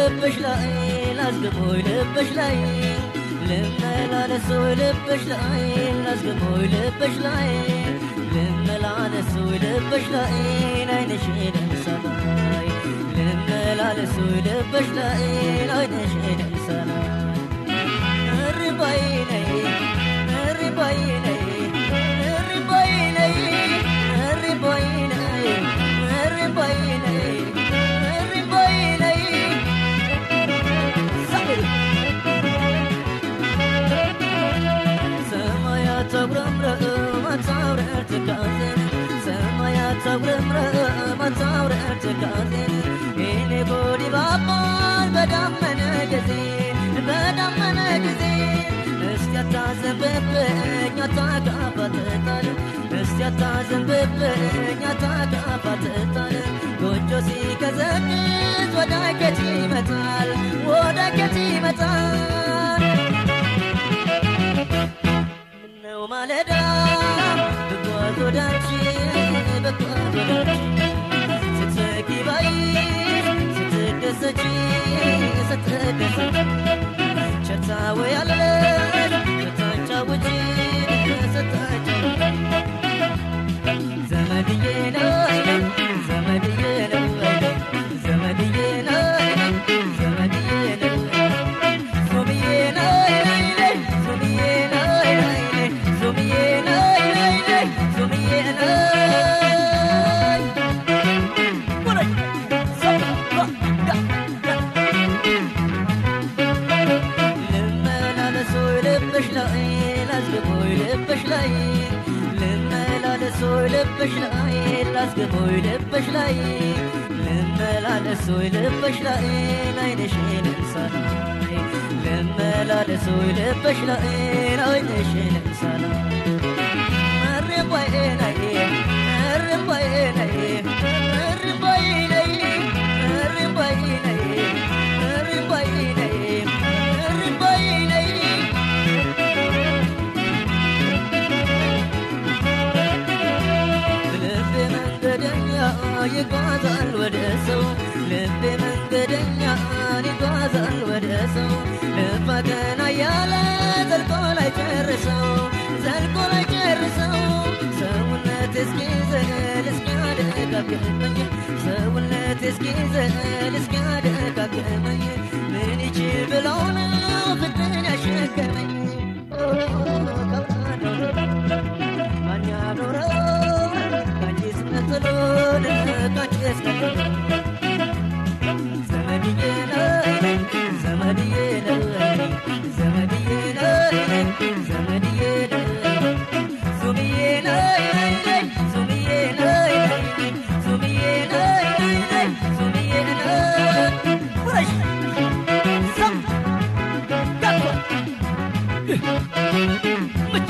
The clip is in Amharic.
ልብሽ ላይ ላስገባው ልብሽ ላይ ልመላለስ ልብሽ ላይ ላስገባው ልብሽ ላይ ልመላለስ ልብሽ ላይ አይንሽን ሰማይ ልመላለስ ልብሽ ላይ አይንሽን ሰማይ እርባይ ነይ እርባይ ነይ እርባይ ነይ እርባይ ነይ እርባይ ነይ እርባይ ነይ ሰማያት አብረምረም አታውረር ትካዜን ሰማያት አብረምረም አታውረር ትካዜን እኔ ጎዲ ባባል በዳመነ ጊዜ በዳመነ ጊዜ እስቲ አታዘንብብኝ አታጋፋትታል እስቲ አታዘንብብኝ አታጋፋትታል ጎጆ ሲቀዘቅዝ ወዳቄት ይመጣል ወዳቄት ይመጣል ምነው ማለዳ ብጓዝ ወዳንቺ ብጓዝ ወዳንቺ ስትስቂ ባይሽ ስትደሰቺ ስትደሰቺ ቸርታው ያለሽ ስታጫውቺ ስታጫውቺ ዘመድዬ ነይ ዘመድዬ ነይ ዘመድዬ ነይ ዘመድዬ ነይ ሱምዬ ነይ ሱምዬ ነይ ሱምዬ ነይ ሱምዬ ነይ ልብሽ ላይ ልመላለስ ልብሽ ላይ ላስገባው ልብሽ ላይ ልመላለስ ልብሽ ላይ አይንሽን ሰማይ ልመላለስ ልብሽ ላይ አይንሽን ሰማይ እርባይ ነይ እርባይ ነይ እርባይ ነይ እርባይ ነይ እርባይ ነይ እርባይ ነይ ይጓዛል ወደ ሰው ልቤ መንገደኛ ይጓዛል ወደ ሰው ልባ ቀና ያለ ዘልቆ ላይ ጨርሰው ዘልቆ ላይ ጨርሰው ሰውነት እስኪዝል እስኪያደጋግመኝ ሰውነት እስኪዝል እስኪያደጋግመኝ ምን ይችል ብለው ነው ፍቅርን ያሸከመኝ ማን ያኖረው ዘመድዬ ነይ ዘመድዬ ነይ ዘመድዬ ነይ ዘመድዬ ነይ ሱምዬ ነይ ሱምዬ ነይ ሱምዬ ነይ ሱምዬ ነይ ወራሽ ሰም ጋኮ ምች